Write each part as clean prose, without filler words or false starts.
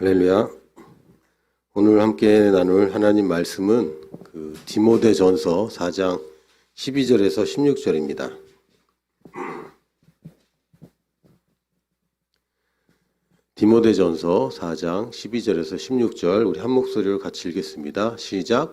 할렐루야. 오늘 함께 나눌 하나님 말씀은 디모데전서 4장 12절에서 16절입니다. 디모데전서 4장 12절에서 16절 우리 한 목소리로 같이 읽겠습니다. 시작.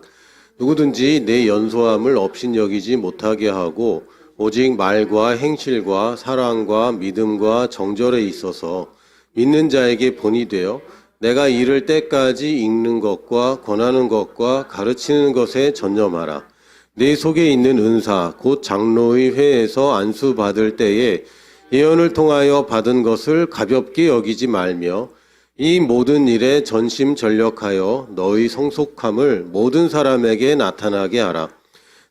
누구든지 내 연소함을 업신여기지 못하게 하고 오직 말과 행실과 사랑과 믿음과 정절에 있어서 믿는 자에게 본이 되어 내가 이를 때까지 읽는 것과 권하는 것과 가르치는 것에 전념하라. 내 속에 있는 은사 곧 장로의 회에서 안수받을 때에 예언을 통하여 받은 것을 가볍게 여기지 말며 이 모든 일에 전심전력하여 너의 성숙함을 모든 사람에게 나타나게 하라.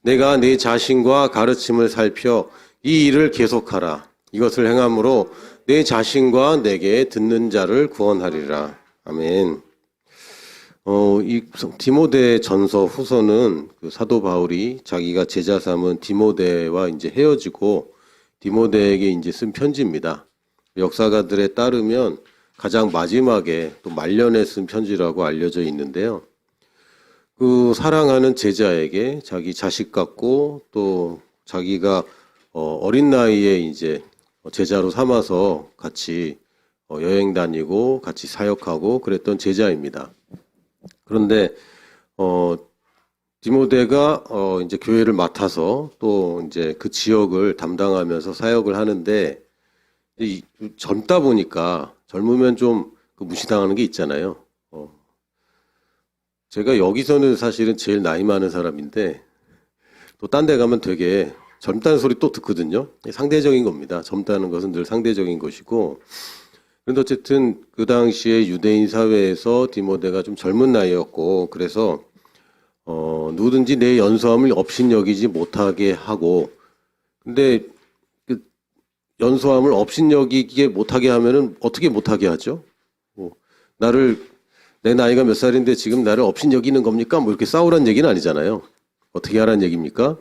내가 내 자신과 가르침을 살펴 이 일을 계속하라. 이것을 행함으로 내 자신과 내게 듣는 자를 구원하리라. 아멘. 이 디모데 전서 후서는 사도 바울이 자기가 제자 삼은 디모데와 이제 헤어지고 디모데에게 이제 쓴 편지입니다. 역사가들에 따르면 가장 마지막에 또 말년에 쓴 편지라고 알려져 있는데요. 사랑하는 제자에게 자기 자식 같고 또 자기가 어린 나이에 이제 제자로 삼아서 같이 여행 다니고 같이 사역하고 그랬던 제자입니다. 그런데 디모데가 이제 교회를 맡아서 또 이제 그 지역을 담당하면서 사역을 하는데 젊다 보니까 젊으면 좀 무시당하는 게 있잖아요. 제가 여기서는 사실은 제일 나이 많은 사람인데 또 딴 데 가면 되게 젊다는 소리 또 듣거든요. 상대적인 겁니다. 젊다는 것은 늘 상대적인 것이고. 그런데 어쨌든 그 당시에 유대인 사회에서 디모데가 좀 젊은 나이였고 그래서 누구든지 내 연소함을 업신여기지 못하게 하고 근데 그 연소함을 업신여기게 못하게 하면은 어떻게 못하게 하죠? 내 나이가 몇 살인데 지금 나를 업신여기는 겁니까? 이렇게 싸우란 얘기는 아니잖아요. 어떻게 하라는 얘기입니까?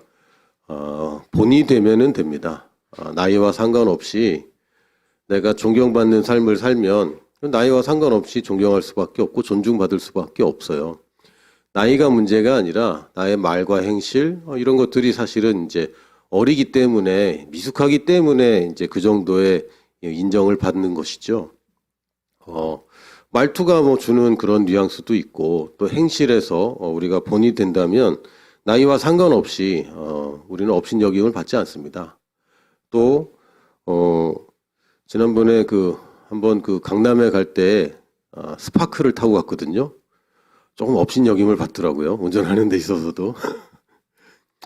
본이 되면은 됩니다. 나이와 상관없이 내가 존경받는 삶을 살면 나이와 상관없이 존경할 수밖에 없고 존중받을 수밖에 없어요. 나이가 문제가 아니라 나의 말과 행실 이런 것들이 사실은 이제 어리기 때문에 미숙하기 때문에 이제 그 정도의 인정을 받는 것이죠. 말투가 주는 그런 뉘앙스도 있고 또 행실에서 우리가 본이 된다면 나이와 상관없이 우리는 업신여김을 받지 않습니다. 또 지난번에 한번 강남에 갈 때 스파크를 타고 갔거든요. 조금 업신여김을 받더라고요. 운전하는 데 있어서도.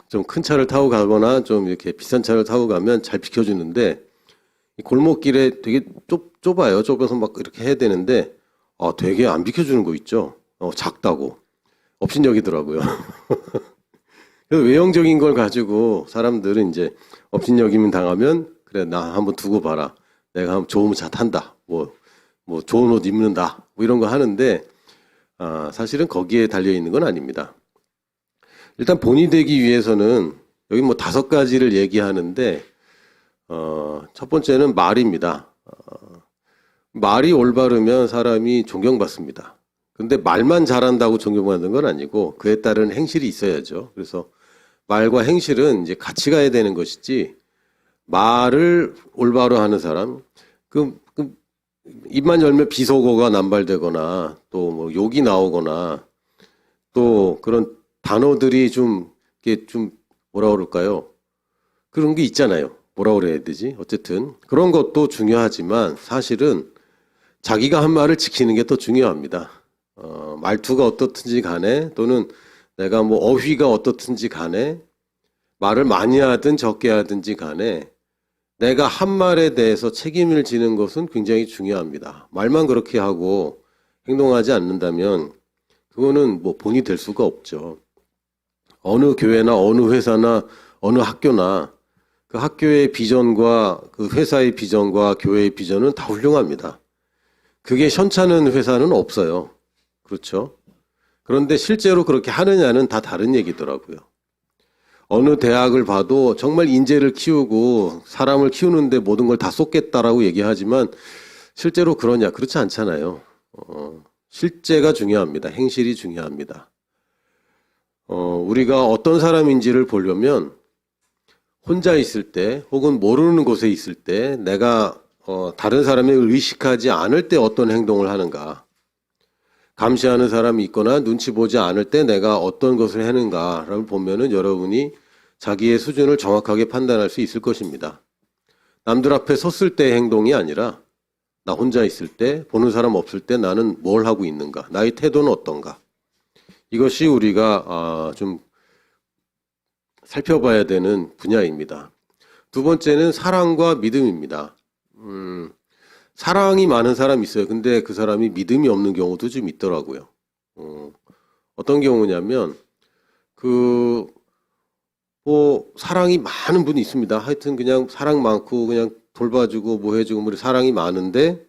좀 큰 차를 타고 가거나 좀 이렇게 비싼 차를 타고 가면 잘 비켜주는데 이 골목길에 되게 좁아요. 좁아서 막 이렇게 해야 되는데 되게 안 비켜주는 거 있죠. 작다고. 업신여기더라고요. 그래서 외형적인 걸 가지고 사람들은 이제 업신여김을 당하면 그래 나 한번 두고 봐라. 내가 한번 좋은 차 탄다. 좋은 옷 입는다. 이런 거 하는데 사실은 거기에 달려 있는 건 아닙니다. 일단 본이 되기 위해서는 여기 5가지를 얘기하는데 첫 번째는 말입니다. 말이 올바르면 사람이 존경받습니다. 근데 말만 잘한다고 존경받는 건 아니고 그에 따른 행실이 있어야죠. 그래서 말과 행실은 이제 같이 가야 되는 것이지 말을 올바로 하는 사람 입만 열면 비속어가 남발되거나 또 욕이 나오거나 또 그런 단어들이 이게 뭐라 그럴까요? 그런 게 있잖아요. 뭐라 그래야 되지? 어쨌든 그런 것도 중요하지만 사실은 자기가 한 말을 지키는 게 더 중요합니다. 말투가 어떻든지 간에 또는 내가 어휘가 어떻든지 간에 말을 많이 하든 적게 하든지 간에 내가 한 말에 대해서 책임을 지는 것은 굉장히 중요합니다. 말만 그렇게 하고 행동하지 않는다면 그거는 본이 될 수가 없죠. 어느 교회나 어느 회사나 어느 학교나 그 학교의 비전과 그 회사의 비전과 교회의 비전은 다 훌륭합니다. 그게 현찮은 회사는 없어요. 그렇죠? 그런데 실제로 그렇게 하느냐는 다 다른 얘기더라고요. 어느 대학을 봐도 정말 인재를 키우고 사람을 키우는데 모든 걸 다 쏟겠다라고 얘기하지만 실제로 그러냐? 그렇지 않잖아요. 실제가 중요합니다. 행실이 중요합니다. 우리가 어떤 사람인지를 보려면 혼자 있을 때 혹은 모르는 곳에 있을 때 내가 다른 사람을 의식하지 않을 때 어떤 행동을 하는가, 감시하는 사람이 있거나 눈치 보지 않을 때 내가 어떤 것을 하는가를 보면은 여러분이 자기의 수준을 정확하게 판단할 수 있을 것입니다. 남들 앞에 섰을 때의 행동이 아니라 나 혼자 있을 때, 보는 사람 없을 때 나는 뭘 하고 있는가, 나의 태도는 어떤가, 이것이 우리가 좀 살펴봐야 되는 분야입니다. 두 번째는 사랑과 믿음입니다. 사랑이 많은 사람이 있어요. 근데 그 사람이 믿음이 없는 경우도 좀 있더라고요. 어떤 경우냐면 사랑이 많은 분이 있습니다. 하여튼 그냥 사랑 많고 그냥 돌봐주고 뭐 해주고 뭐 사랑이 많은데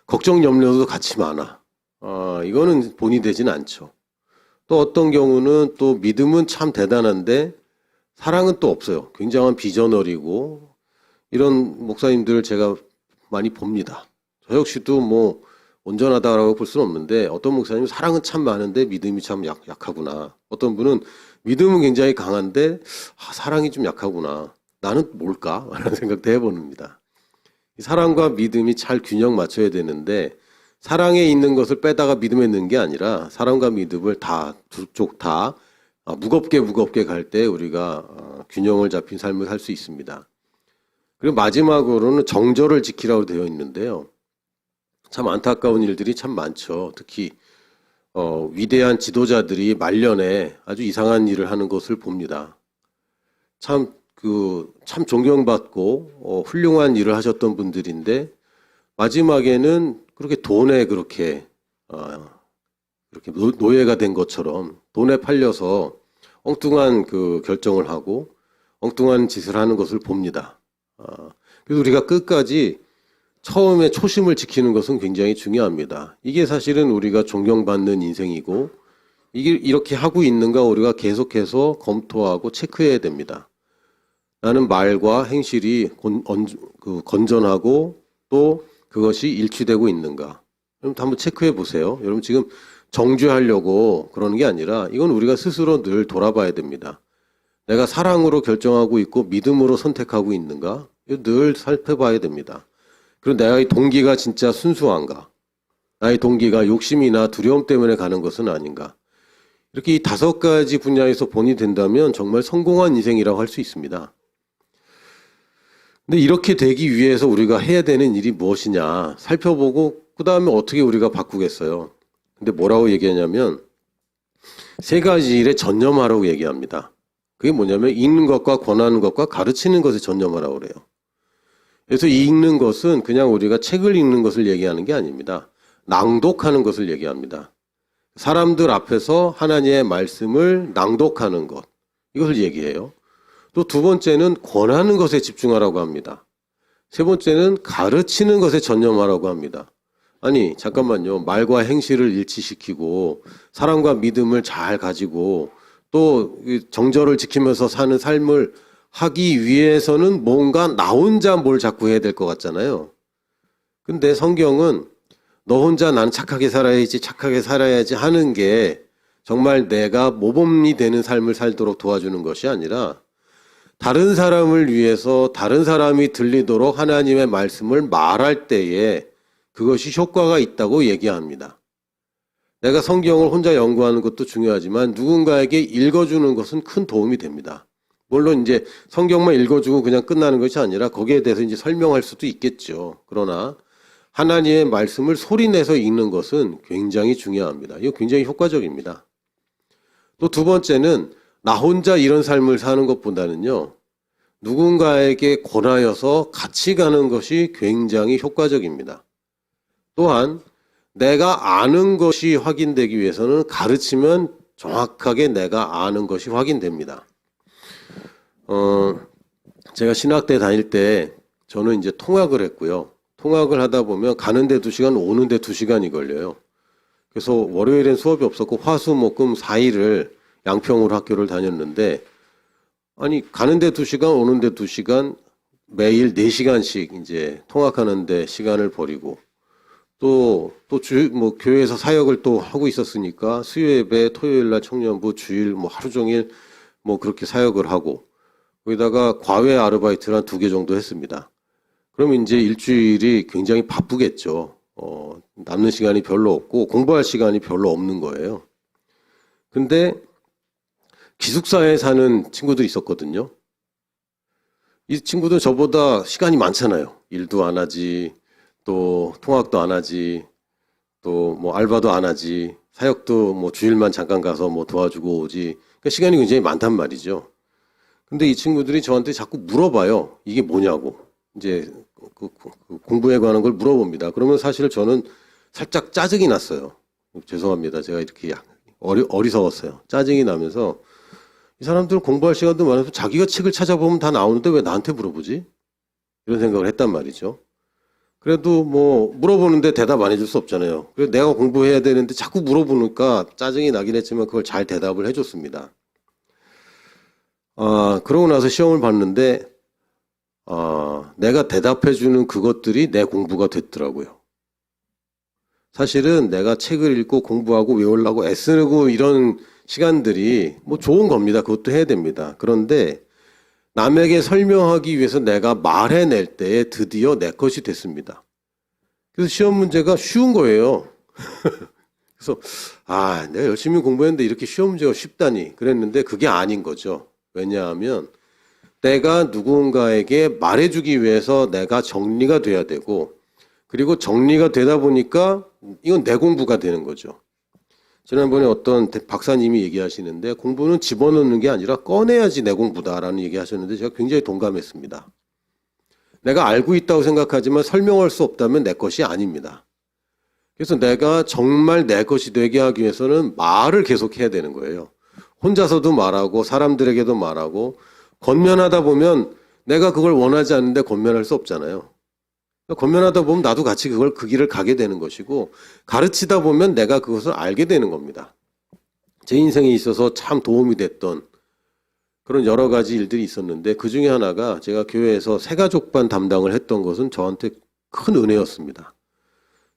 걱정 염려도 같이 많아. 이거는 본이 되진 않죠. 또 어떤 경우는 또 믿음은 참 대단한데 사랑은 또 없어요. 굉장한 비전어리고 이런 목사님들을 제가 많이 봅니다. 저 역시도 뭐 온전하다라고 볼 수는 없는데 어떤 목사님은 사랑은 참 많은데 믿음이 참 약하구나. 어떤 분은 믿음은 굉장히 강한데 사랑이 좀 약하구나. 나는 뭘까? 라는 생각도 해봅니다. 사랑과 믿음이 잘 균형 맞춰야 되는데 사랑에 있는 것을 빼다가 믿음에 넣는 게 아니라 사랑과 믿음을 두 쪽 다 무겁게 갈 때 우리가 균형을 잡힌 삶을 살 수 있습니다. 그리고 마지막으로는 정절을 지키라고 되어 있는데요. 참 안타까운 일들이 참 많죠. 특히 위대한 지도자들이 말년에 아주 이상한 일을 하는 것을 봅니다. 참 존경받고 훌륭한 일을 하셨던 분들인데 마지막에는 그렇게 돈에 그렇게 노예가 된 것처럼 돈에 팔려서 엉뚱한 결정을 하고 엉뚱한 짓을 하는 것을 봅니다. 그래서 우리가 끝까지 처음에 초심을 지키는 것은 굉장히 중요합니다. 이게 사실은 우리가 존경받는 인생이고 이게 이렇게 하고 있는가 우리가 계속해서 검토하고 체크해야 됩니다. 나는 말과 행실이 건전하고 또 그것이 일치되고 있는가. 여러분 한번 체크해 보세요. 여러분 지금 정죄하려고 그러는 게 아니라 이건 우리가 스스로 늘 돌아봐야 됩니다. 내가 사랑으로 결정하고 있고 믿음으로 선택하고 있는가? 이거 늘 살펴봐야 됩니다. 그리고 나의 동기가 진짜 순수한가? 나의 동기가 욕심이나 두려움 때문에 가는 것은 아닌가? 이렇게 이 5가지 분야에서 본이 된다면 정말 성공한 인생이라고 할 수 있습니다. 근데 이렇게 되기 위해서 우리가 해야 되는 일이 무엇이냐 살펴보고 그 다음에 어떻게 우리가 바꾸겠어요. 근데 뭐라고 얘기하냐면 3가지 일에 전념하라고 얘기합니다. 그게 뭐냐면 읽는 것과 권하는 것과 가르치는 것에 전념하라고 그래요. 그래서 읽는 것은 그냥 우리가 책을 읽는 것을 얘기하는 게 아닙니다. 낭독하는 것을 얘기합니다. 사람들 앞에서 하나님의 말씀을 낭독하는 것, 이것을 얘기해요. 또 2번째는 권하는 것에 집중하라고 합니다. 3번째는 가르치는 것에 전념하라고 합니다. 아니 잠깐만요. 말과 행실을 일치시키고 사랑과 믿음을 잘 가지고 또 정절을 지키면서 사는 삶을 하기 위해서는 뭔가 나 혼자 뭘 자꾸 해야 될 것 같잖아요. 근데 성경은 너 혼자 난 착하게 살아야지 하는 게 정말 내가 모범이 되는 삶을 살도록 도와주는 것이 아니라 다른 사람을 위해서 다른 사람이 들리도록 하나님의 말씀을 말할 때에 그것이 효과가 있다고 얘기합니다. 내가 성경을 혼자 연구하는 것도 중요하지만 누군가에게 읽어주는 것은 큰 도움이 됩니다. 물론 이제 성경만 읽어주고 그냥 끝나는 것이 아니라 거기에 대해서 이제 설명할 수도 있겠죠. 그러나 하나님의 말씀을 소리내서 읽는 것은 굉장히 중요합니다. 이거 굉장히 효과적입니다. 또 2번째는 나 혼자 이런 삶을 사는 것보다는요. 누군가에게 권하여서 같이 가는 것이 굉장히 효과적입니다. 또한 내가 아는 것이 확인되기 위해서는 가르치면 정확하게 내가 아는 것이 확인됩니다. 제가 신학대 다닐 때 저는 이제 통학을 했고요. 통학을 하다 보면 가는데 2시간, 오는데 2시간이 걸려요. 그래서 월요일엔 수업이 없었고 화수목금 4일을 양평으로 학교를 다녔는데 아니 가는데 2시간, 오는데 2시간 매일 4시간씩 이제 통학하는데 시간을 버리고 뭐 교회에서 사역을 또 하고 있었으니까 수요 예배, 토요일 날 청년부, 주일 뭐 하루 종일 뭐 그렇게 사역을 하고 거기다가 과외 아르바이트를 한 2개 정도 했습니다. 그럼 이제 일주일이 굉장히 바쁘겠죠. 남는 시간이 별로 없고 공부할 시간이 별로 없는 거예요. 근데 기숙사에 사는 친구들이 있었거든요. 이 친구들 저보다 시간이 많잖아요. 일도 안 하지, 또 통학도 안 하지, 또 뭐 알바도 안 하지, 사역도 뭐 주일만 잠깐 가서 뭐 도와주고 오지. 그러니까 시간이 굉장히 많단 말이죠. 근데 이 친구들이 저한테 자꾸 물어봐요. 이게 뭐냐고. 이제 그 공부에 관한 걸 물어봅니다. 그러면 사실 저는 살짝 짜증이 났어요. 죄송합니다. 제가 이렇게 어리석었어요. 짜증이 나면서 이 사람들은 공부할 시간도 많아서 자기가 책을 찾아보면 다 나오는데 왜 나한테 물어보지? 이런 생각을 했단 말이죠. 그래도 뭐 물어보는데 대답 안 해줄 수 없잖아요. 그래서 내가 공부해야 되는데 자꾸 물어보니까 짜증이 나긴 했지만 그걸 잘 대답을 해줬습니다. 그러고 나서 시험을 봤는데 내가 대답해주는 그것들이 내 공부가 됐더라고요. 사실은 내가 책을 읽고 공부하고 외우려고 애쓰고 이런 시간들이 뭐 좋은 겁니다. 그것도 해야 됩니다. 그런데 남에게 설명하기 위해서 내가 말해낼 때에 드디어 내 것이 됐습니다. 그래서 시험 문제가 쉬운 거예요. 그래서 내가 열심히 공부했는데 이렇게 시험 문제가 쉽다니 그랬는데 그게 아닌 거죠. 왜냐하면 내가 누군가에게 말해주기 위해서 내가 정리가 돼야 되고 그리고 정리가 되다 보니까 이건 내 공부가 되는 거죠. 지난번에 어떤 박사님이 얘기하시는데 공부는 집어넣는 게 아니라 꺼내야지 내 공부다라는 얘기 하셨는데 제가 굉장히 동감했습니다. 내가 알고 있다고 생각하지만 설명할 수 없다면 내 것이 아닙니다. 그래서 내가 정말 내 것이 되게 하기 위해서는 말을 계속 해야 되는 거예요. 혼자서도 말하고 사람들에게도 말하고 권면하다 보면 내가 그걸 원하지 않는데 권면할 수 없잖아요. 권면하다 보면 나도 같이 그 길을 가게 되는 것이고 가르치다 보면 내가 그것을 알게 되는 겁니다. 제 인생에 있어서 참 도움이 됐던 그런 여러 가지 일들이 있었는데 그 중에 하나가 제가 교회에서 새가족반 담당을 했던 것은 저한테 큰 은혜였습니다.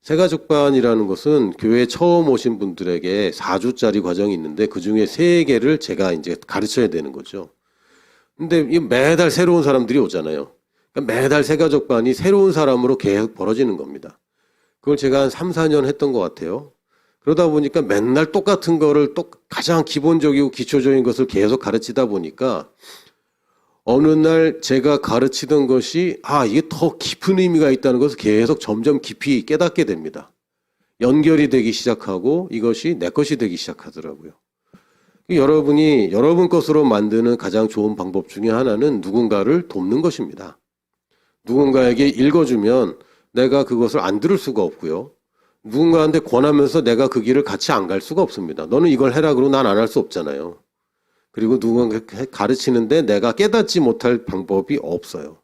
새가족반이라는 것은 교회에 처음 오신 분들에게 4주짜리 과정이 있는데 그 중에 3개를 제가 이제 가르쳐야 되는 거죠. 근데 매달 새로운 사람들이 오잖아요. 그러니까 매달 새가족반이 새로운 사람으로 계속 벌어지는 겁니다. 그걸 제가 한 3, 4년 했던 것 같아요. 그러다 보니까 맨날 똑같은 거를 가장 기본적이고 기초적인 것을 계속 가르치다 보니까 어느 날 제가 가르치던 것이 이게 더 깊은 의미가 있다는 것을 계속 점점 깊이 깨닫게 됩니다. 연결이 되기 시작하고 이것이 내 것이 되기 시작하더라고요. 여러분이 여러분 것으로 만드는 가장 좋은 방법 중에 하나는 누군가를 돕는 것입니다. 누군가에게 읽어주면 내가 그것을 안 들을 수가 없고요. 누군가한테 권하면서 내가 그 길을 같이 안 갈 수가 없습니다. 너는 이걸 해라 그러고 난 안 할 수 없잖아요. 그리고 누군가에게 가르치는데 내가 깨닫지 못할 방법이 없어요.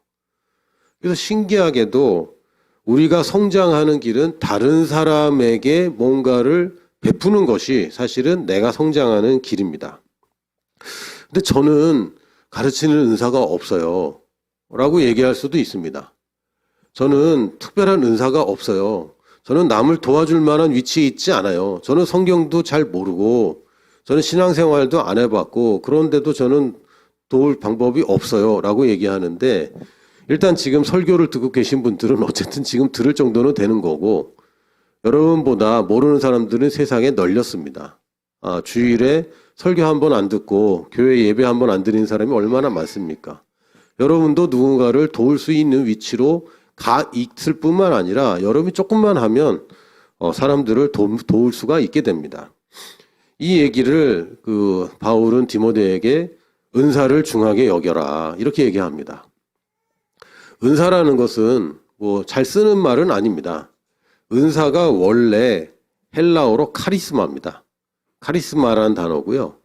그래서 신기하게도 우리가 성장하는 길은 다른 사람에게 뭔가를 베푸는 것이 사실은 내가 성장하는 길입니다. 근데 저는 가르치는 은사가 없어요. 라고 얘기할 수도 있습니다. 저는 특별한 은사가 없어요. 저는 남을 도와줄 만한 위치에 있지 않아요. 저는 성경도 잘 모르고 저는 신앙생활도 안 해봤고 그런데도 저는 도울 방법이 없어요. 라고 얘기하는데 일단 지금 설교를 듣고 계신 분들은 어쨌든 지금 들을 정도는 되는 거고 여러분보다 모르는 사람들은 세상에 널렸습니다. 주일에 설교 한 번 안 듣고 교회 예배 한 번 안 드리는 사람이 얼마나 많습니까? 여러분도 누군가를 도울 수 있는 위치로 가 있을 뿐만 아니라 여러분이 조금만 하면 사람들을 도울 수가 있게 됩니다. 이 얘기를 바울은 디모데에게 은사를 중하게 여겨라 이렇게 얘기합니다. 은사라는 것은 뭐 잘 쓰는 말은 아닙니다. 은사가 원래 헬라어로 카리스마입니다. 카리스마라는 단어고요.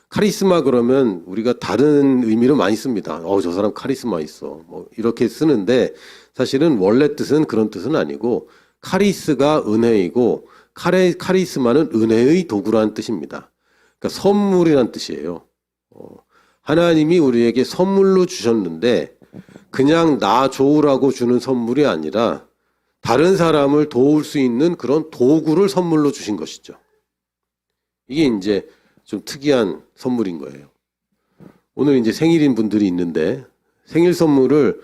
카리스마 그러면 우리가 다른 의미로 많이 씁니다. 저 사람 카리스마 있어. 뭐 이렇게 쓰는데 사실은 원래 뜻은 그런 뜻은 아니고 카리스가 은혜이고 카리스마는 은혜의 도구라는 뜻입니다. 그러니까 선물이라는 뜻이에요. 하나님이 우리에게 선물로 주셨는데 그냥 나 좋으라고 주는 선물이 아니라 다른 사람을 도울 수 있는 그런 도구를 선물로 주신 것이죠. 이게 이제 좀 특이한 선물인 거예요. 오늘 이제 생일인 분들이 있는데 생일 선물을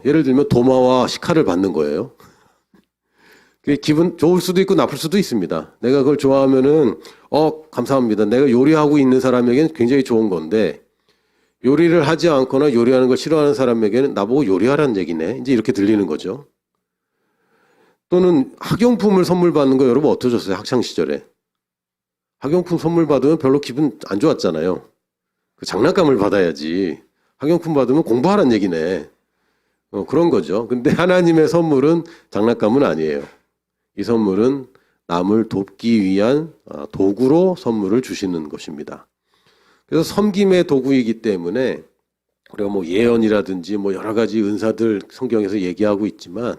예를 들면 도마와 식칼을 받는 거예요. 그게 기분 좋을 수도 있고 나쁠 수도 있습니다. 내가 그걸 좋아하면은 감사합니다. 내가 요리하고 있는 사람에게는 굉장히 좋은 건데 요리를 하지 않거나 요리하는 걸 싫어하는 사람에게는 나보고 요리하라는 얘기네. 이제 이렇게 들리는 거죠. 또는 학용품을 선물 받는 거 여러분 어떠셨어요? 학창 시절에. 학용품 선물 받으면 별로 기분 안 좋았잖아요. 그 장난감을 받아야지. 학용품 받으면 공부하라는 얘기네. 그런 거죠. 근데 하나님의 선물은 장난감은 아니에요. 이 선물은 남을 돕기 위한 도구로 선물을 주시는 것입니다. 그래서 섬김의 도구이기 때문에 우리가 뭐 예언이라든지 뭐 여러 가지 은사들 성경에서 얘기하고 있지만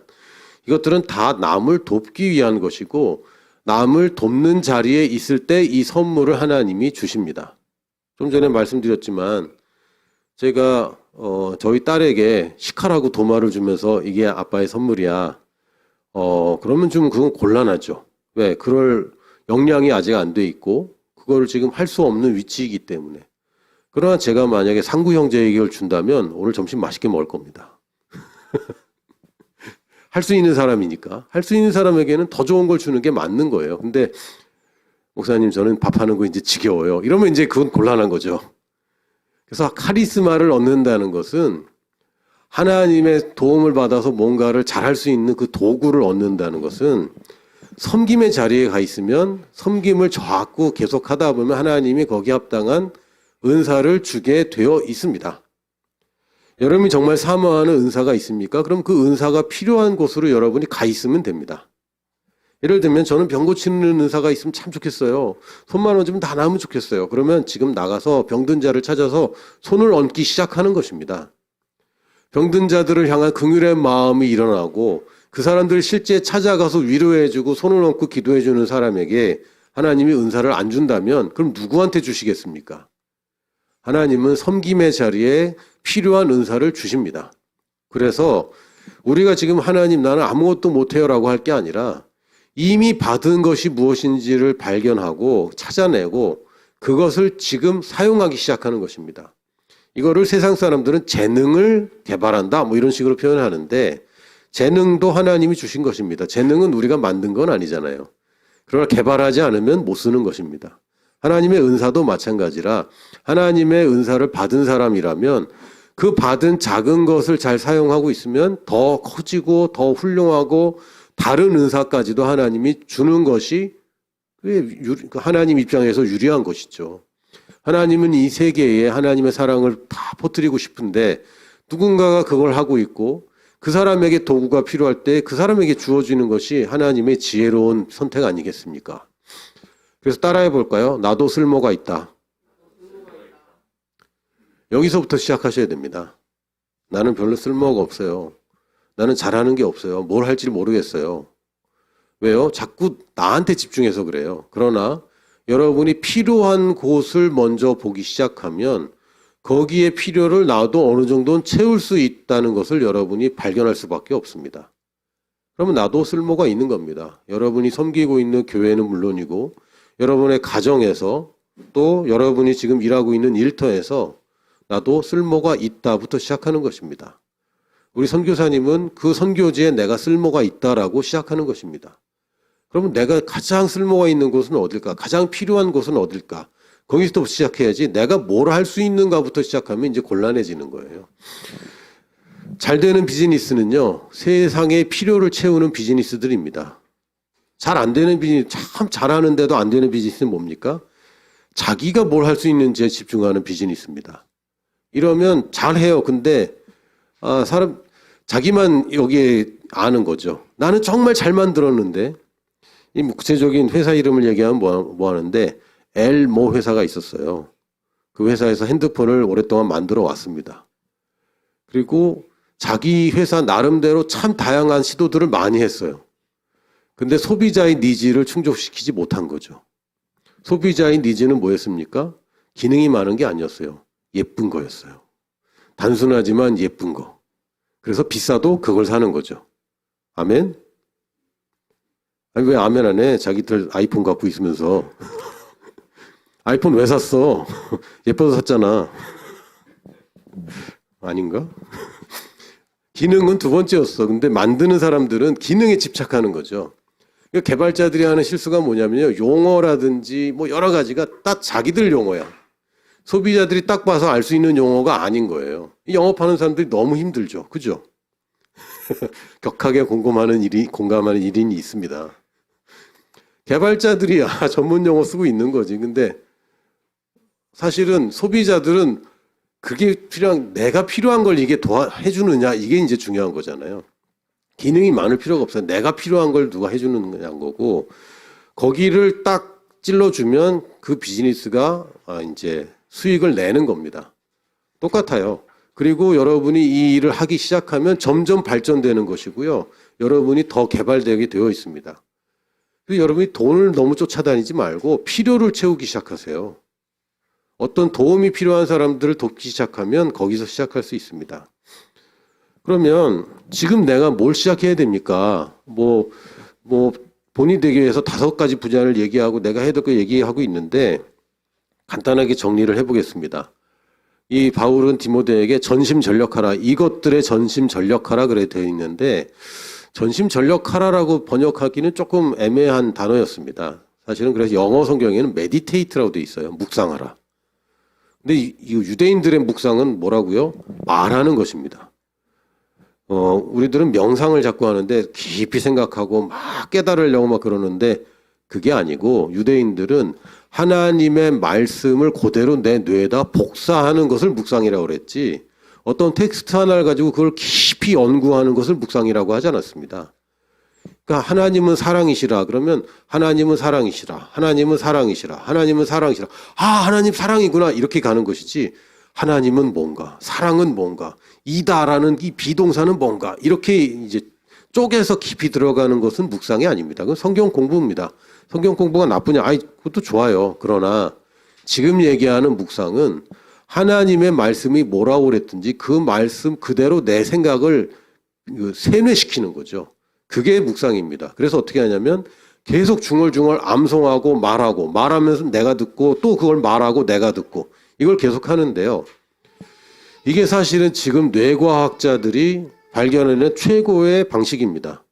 이것들은 다 남을 돕기 위한 것이고 남을 돕는 자리에 있을 때 이 선물을 하나님이 주십니다. 좀 전에 말씀드렸지만 제가 저희 딸에게 식칼하고 도마를 주면서 이게 아빠의 선물이야. 그러면 좀 그건 곤란하죠. 왜? 그럴 역량이 아직 안 돼 있고 그걸 지금 할 수 없는 위치이기 때문에. 그러나 제가 만약에 상구 형제에게 이걸 준다면 오늘 점심 맛있게 먹을 겁니다. 할 수 있는 사람이니까. 할 수 있는 사람에게는 더 좋은 걸 주는 게 맞는 거예요. 근데 목사님 저는 밥하는 거 이제 지겨워요. 이러면 이제 그건 곤란한 거죠. 그래서 카리스마를 얻는다는 것은 하나님의 도움을 받아서 뭔가를 잘할 수 있는 그 도구를 얻는다는 것은 섬김의 자리에 가 있으면 섬김을 자꾸 계속 하다 보면 하나님이 거기에 합당한 은사를 주게 되어 있습니다. 여러분이 정말 사모하는 은사가 있습니까? 그럼 그 은사가 필요한 곳으로 여러분이 가 있으면 됩니다. 예를 들면 저는 병 고치는 은사가 있으면 참 좋겠어요. 손만 얹으면 다 나으면 좋겠어요. 그러면 지금 나가서 병든 자를 찾아서 손을 얹기 시작하는 것입니다. 병든 자들을 향한 긍휼의 마음이 일어나고 그 사람들을 실제 찾아가서 위로해주고 손을 얹고 기도해주는 사람에게 하나님이 은사를 안 준다면 그럼 누구한테 주시겠습니까? 하나님은 섬김의 자리에 필요한 은사를 주십니다. 그래서 우리가 지금 하나님 나는 아무것도 못해요라고 할 게 아니라 이미 받은 것이 무엇인지를 발견하고 찾아내고 그것을 지금 사용하기 시작하는 것입니다. 이거를 세상 사람들은 재능을 개발한다 뭐 이런 식으로 표현하는데 재능도 하나님이 주신 것입니다. 재능은 우리가 만든 건 아니잖아요. 그러나 개발하지 않으면 못 쓰는 것입니다. 하나님의 은사도 마찬가지라 하나님의 은사를 받은 사람이라면 그 받은 작은 것을 잘 사용하고 있으면 더 커지고 더 훌륭하고 다른 은사까지도 하나님이 주는 것이 하나님 입장에서 유리한 것이죠. 하나님은 이 세계에 하나님의 사랑을 다 퍼뜨리고 싶은데 누군가가 그걸 하고 있고 그 사람에게 도구가 필요할 때 그 사람에게 주어지는 것이 하나님의 지혜로운 선택 아니겠습니까? 그래서 따라해 볼까요? 나도 쓸모가 있다. 여기서부터 시작하셔야 됩니다. 나는 별로 쓸모가 없어요. 나는 잘하는 게 없어요. 뭘 할지 모르겠어요. 왜요? 자꾸 나한테 집중해서 그래요. 그러나 여러분이 필요한 곳을 먼저 보기 시작하면 거기에 필요를 나도 어느 정도는 채울 수 있다는 것을 여러분이 발견할 수밖에 없습니다. 그러면 나도 쓸모가 있는 겁니다. 여러분이 섬기고 있는 교회는 물론이고 여러분의 가정에서 또 여러분이 지금 일하고 있는 일터에서 나도 쓸모가 있다부터 시작하는 것입니다. 우리 선교사님은 그 선교지에 내가 쓸모가 있다라고 시작하는 것입니다. 그러면 내가 가장 쓸모가 있는 곳은 어딜까? 가장 필요한 곳은 어딜까? 거기서부터 시작해야지 내가 뭘 할 수 있는가부터 시작하면 이제 곤란해지는 거예요. 잘 되는 비즈니스는요. 세상의 필요를 채우는 비즈니스들입니다. 잘 안 되는 비즈니스, 참 잘하는데도 안 되는 비즈니스는 뭡니까? 자기가 뭘 할 수 있는지에 집중하는 비즈니스입니다. 이러면 잘해요. 근데 자기만 여기에 아는 거죠. 나는 정말 잘 만들었는데 이 구체적인 회사 이름을 얘기하면 뭐 하는데 엘모 회사가 있었어요. 그 회사에서 핸드폰을 오랫동안 만들어 왔습니다. 그리고 자기 회사 나름대로 참 다양한 시도들을 많이 했어요. 근데 소비자의 니즈를 충족시키지 못한 거죠. 소비자의 니즈는 뭐였습니까? 기능이 많은 게 아니었어요. 예쁜 거였어요. 단순하지만 예쁜 거. 그래서 비싸도 그걸 사는 거죠. 아멘? 아니, 왜 아멘 안 해? 자기들 아이폰 갖고 있으면서. 아이폰 왜 샀어? 예뻐서 샀잖아. 아닌가? 기능은 두 번째였어. 근데 만드는 사람들은 기능에 집착하는 거죠. 그러니까 개발자들이 하는 실수가 뭐냐면요. 용어라든지 뭐 여러 가지가 딱 자기들 용어야. 소비자들이 딱 봐서 알 수 있는 용어가 아닌 거예요. 영업하는 사람들이 너무 힘들죠. 그죠? 격하게 공감하는 일인이 있습니다. 개발자들이 전문 용어 쓰고 있는 거지. 근데 사실은 소비자들은 그게 내가 필요한 걸 이게 해주느냐, 이게 이제 중요한 거잖아요. 기능이 많을 필요가 없어요. 내가 필요한 걸 누가 해주는 거고, 거기를 딱 찔러주면 그 비즈니스가 이제 수익을 내는 겁니다. 똑같아요. 그리고 여러분이 이 일을 하기 시작하면 점점 발전되는 것이고요. 여러분이 더 개발되게 되어 있습니다. 그리고 여러분이 돈을 너무 쫓아다니지 말고 필요를 채우기 시작하세요. 어떤 도움이 필요한 사람들을 돕기 시작하면 거기서 시작할 수 있습니다. 그러면 지금 내가 뭘 시작해야 됩니까? 본이 되기 위해서 5가지 분야를 얘기하고 내가 해야 될 거 얘기하고 있는데 간단하게 정리를 해보겠습니다. 이 바울은 디모데에게 전심전력하라, 이것들에 전심전력하라 그래 되어 있는데 전심전력하라라고 번역하기는 조금 애매한 단어였습니다. 사실은 그래서 영어 성경에는 meditate라고 되어 있어요. 묵상하라. 근데 이 유대인들의 묵상은 뭐라고요? 말하는 것입니다. 우리들은 명상을 자꾸 하는데 깊이 생각하고 막 깨달으려고 막 그러는데 그게 아니고 유대인들은 하나님의 말씀을 그대로 내 뇌에다 복사하는 것을 묵상이라고 그랬지, 어떤 텍스트 하나를 가지고 그걸 깊이 연구하는 것을 묵상이라고 하지 않았습니다. 그러니까 하나님은 사랑이시라 그러면 하나님은 사랑이시라, 하나님은 사랑이시라, 하나님은 사랑이시라. 하나님 사랑이구나 이렇게 가는 것이지, 하나님은 뭔가, 사랑은 뭔가, 이다라는 이 비동사는 뭔가 이렇게 이제 쪼개서 깊이 들어가는 것은 묵상이 아닙니다. 그건 성경 공부입니다. 성경 공부가 나쁘냐? 그것도 좋아요. 그러나 지금 얘기하는 묵상은 하나님의 말씀이 뭐라고 그랬든지 그 말씀 그대로 내 생각을 세뇌시키는 거죠. 그게 묵상입니다. 그래서 어떻게 하냐면 계속 중얼중얼 암송하고 말하면서 내가 듣고 또 그걸 말하고 내가 듣고 이걸 계속 하는데요. 이게 사실은 지금 뇌과학자들이 발견해낸 최고의 방식입니다.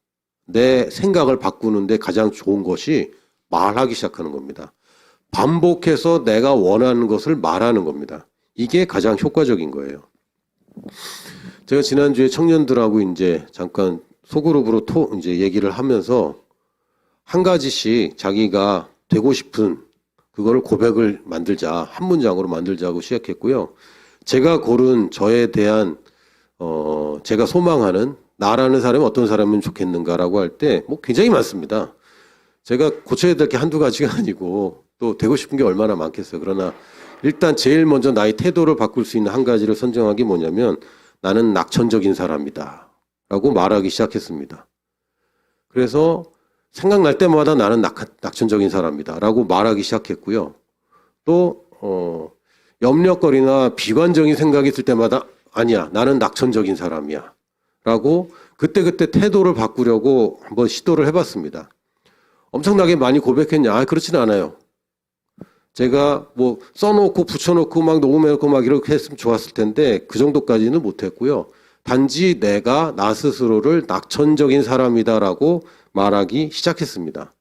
내 생각을 바꾸는데 가장 좋은 것이 말하기 시작하는 겁니다. 반복해서 내가 원하는 것을 말하는 겁니다. 이게 가장 효과적인 거예요. 제가 지난주에 청년들하고 이제 잠깐 소그룹으로 이제 얘기를 하면서 한 가지씩 자기가 되고 싶은 그거를 고백을 만들자, 한 문장으로 만들자고 시작했고요. 제가 고른 저에 대한 제가 소망하는 나라는 사람이 어떤 사람이면 좋겠는가라고 할 때 뭐 굉장히 많습니다. 제가 고쳐야 될 게 한두 가지가 아니고 또 되고 싶은 게 얼마나 많겠어요. 그러나 일단 제일 먼저 나의 태도를 바꿀 수 있는 한 가지를 선정하기 뭐냐면 나는 낙천적인 사람이다 라고 말하기 시작했습니다. 그래서 생각날 때마다 나는 낙천적인 사람이다 라고 말하기 시작했고요. 또 염려거리나 비관적인 생각이 들 때마다 아니야, 나는 낙천적인 사람이야 라고 그때그때 태도를 바꾸려고 한번 시도를 해봤습니다. 엄청나게 많이 고백했냐? 그렇지는 않아요. 제가 뭐 써놓고 붙여놓고 막 녹음해놓고 막 이렇게 했으면 좋았을 텐데 그 정도까지는 못했고요. 단지 내가 나 스스로를 낙천적인 사람이다라고 말하기 시작했습니다.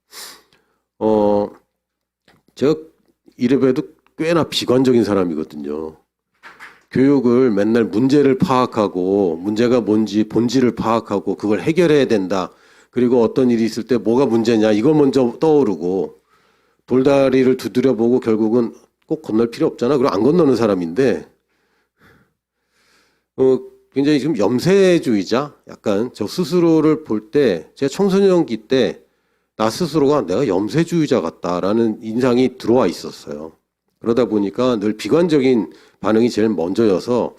제가 이래봬도 꽤나 비관적인 사람이거든요. 교육을 맨날 문제를 파악하고 문제가 뭔지 본질을 파악하고 그걸 해결해야 된다. 그리고 어떤 일이 있을 때 뭐가 문제냐 이거 먼저 떠오르고 돌다리를 두드려보고 결국은 꼭 건널 필요 없잖아. 그럼 안 건너는 사람인데 굉장히 지금 염세주의자 약간 저 스스로를 볼 때 제가 청소년기 때 나 스스로가 내가 염세주의자 같다라는 인상이 들어와 있었어요. 그러다 보니까 늘 비관적인 반응이 제일 먼저여서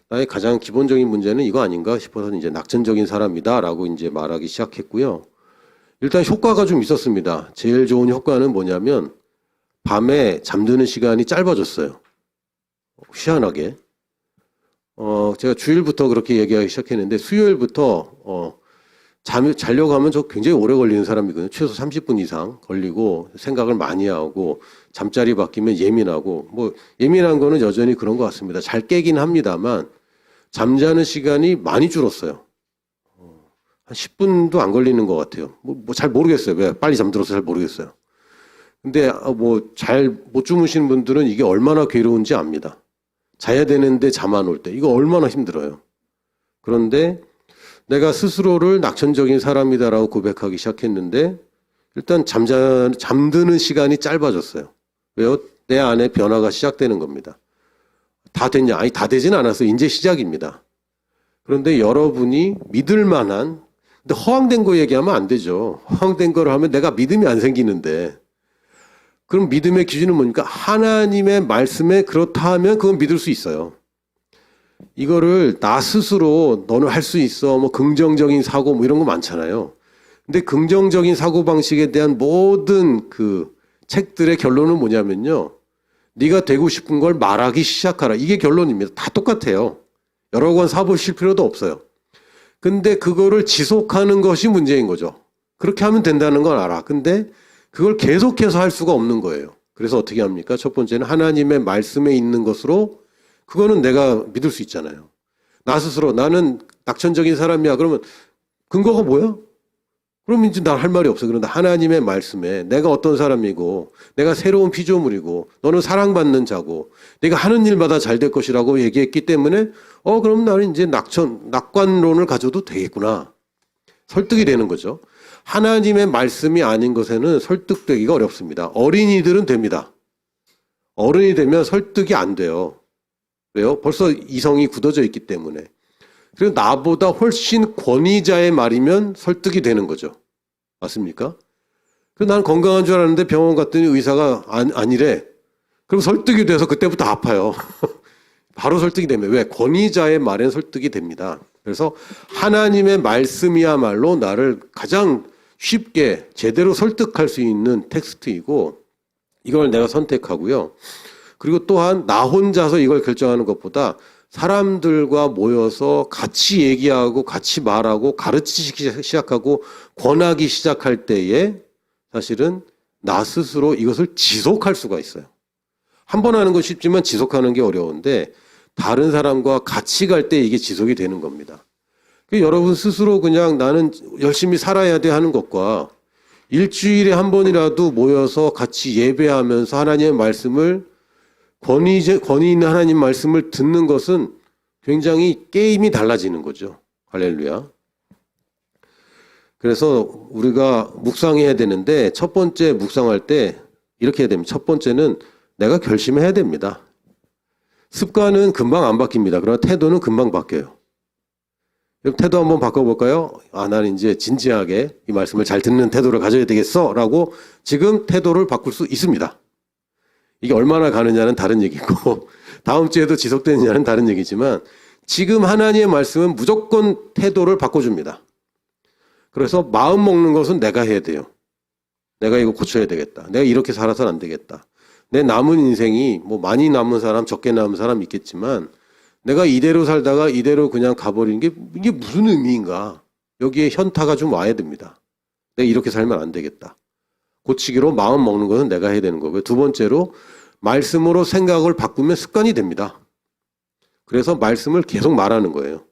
나의 가장 기본적인 문제는 이거 아닌가 싶어서 이제 낙천적인 사람이다라고 이제 말하기 시작했고요. 일단 효과가 좀 있었습니다. 제일 좋은 효과는 뭐냐면 밤에 잠드는 시간이 짧아졌어요. 희한하게. 제가 주일부터 그렇게 얘기하기 시작했는데 수요일부터 자려고 하면 저 굉장히 오래 걸리는 사람이거든요. 최소 30분 이상 걸리고 생각을 많이 하고 잠자리 바뀌면 예민하고 뭐 예민한 거는 여전히 그런 것 같습니다. 잘 깨긴 합니다만 잠자는 시간이 많이 줄었어요. 한 10분도 안 걸리는 것 같아요. 뭐 잘 모르겠어요. 왜 빨리 잠들어서 잘 모르겠어요. 근데 뭐 잘 못 주무시는 분들은 이게 얼마나 괴로운지 압니다. 자야 되는데 잠 안 올 때 이거 얼마나 힘들어요. 그런데 내가 스스로를 낙천적인 사람이다라고 고백하기 시작했는데 일단 잠드는 시간이 짧아졌어요. 왜요? 내 안에 변화가 시작되는 겁니다. 다 됐냐? 아니 다 되진 않았어요. 이제 시작입니다. 그런데 여러분이 믿을 만한 근데 허황된 거 얘기하면 안 되죠. 허황된 거를 하면 내가 믿음이 안 생기는데 그럼 믿음의 기준은 뭡니까? 하나님의 말씀에 그렇다 하면 그건 믿을 수 있어요. 이거를 나 스스로 너는 할 수 있어. 뭐 긍정적인 사고 뭐 이런 거 많잖아요. 근데 긍정적인 사고 방식에 대한 모든 그 책들의 결론은 뭐냐면요. 네가 되고 싶은 걸 말하기 시작하라. 이게 결론입니다. 다 똑같아요. 여러 권 사보실 필요도 없어요. 근데 그거를 지속하는 것이 문제인 거죠. 그렇게 하면 된다는 건 알아. 근데 그걸 계속해서 할 수가 없는 거예요. 그래서 어떻게 합니까? 첫 번째는 하나님의 말씀에 있는 것으로 그거는 내가 믿을 수 있잖아요. 나 스스로 나는 낙천적인 사람이야. 그러면 근거가 뭐야? 그럼 이제 난 할 말이 없어. 그런데 하나님의 말씀에 내가 어떤 사람이고 내가 새로운 피조물이고 너는 사랑받는 자고 내가 하는 일마다 잘 될 것이라고 얘기했기 때문에 그럼 나는 이제 낙관론을 가져도 되겠구나. 설득이 되는 거죠. 하나님의 말씀이 아닌 것에는 설득되기가 어렵습니다. 어린이들은 됩니다. 어른이 되면 설득이 안 돼요. 왜요? 벌써 이성이 굳어져 있기 때문에. 그리고 나보다 훨씬 권위자의 말이면 설득이 되는 거죠. 맞습니까? 그래서 난 건강한 줄 알았는데 병원 갔더니 의사가 아니래. 그럼 설득이 돼서 그때부터 아파요. 바로 설득이 됩니다. 왜? 권위자의 말엔 설득이 됩니다. 그래서 하나님의 말씀이야말로 나를 가장 쉽게 제대로 설득할 수 있는 텍스트이고 이걸 내가 선택하고요. 그리고 또한 나 혼자서 이걸 결정하는 것보다 사람들과 모여서 같이 얘기하고 같이 말하고 가르치기 시작하고 권하기 시작할 때에 사실은 나 스스로 이것을 지속할 수가 있어요. 한 번 하는 건 쉽지만 지속하는 게 어려운데 다른 사람과 같이 갈 때 이게 지속이 되는 겁니다. 여러분 스스로 그냥 나는 열심히 살아야 돼 하는 것과 일주일에 한 번이라도 모여서 같이 예배하면서 하나님의 말씀을 권위 있는 하나님 말씀을 듣는 것은 굉장히 게임이 달라지는 거죠. 할렐루야. 그래서 우리가 묵상해야 되는데 첫 번째 묵상할 때 이렇게 해야 됩니다. 첫 번째는 내가 결심해야 됩니다. 습관은 금방 안 바뀝니다. 그러나 태도는 금방 바뀌어요. 태도 한번 바꿔볼까요? 나는 이제 진지하게 이 말씀을 잘 듣는 태도를 가져야 되겠어 라고 지금 태도를 바꿀 수 있습니다. 이게 얼마나 가느냐는 다른 얘기고 다음 주에도 지속되느냐는 다른 얘기지만 지금 하나님의 말씀은 무조건 태도를 바꿔줍니다. 그래서 마음 먹는 것은 내가 해야 돼요. 내가 이거 고쳐야 되겠다. 내가 이렇게 살아서는 안 되겠다. 내 남은 인생이 뭐 많이 남은 사람 적게 남은 사람 있겠지만 내가 이대로 살다가 이대로 그냥 가버리는 게 이게 무슨 의미인가. 여기에 현타가 좀 와야 됩니다. 내가 이렇게 살면 안 되겠다. 고치기로 마음 먹는 것은 내가 해야 되는 거고요. 두 번째로 말씀으로 생각을 바꾸면 습관이 됩니다. 그래서 말씀을 계속 말하는 거예요.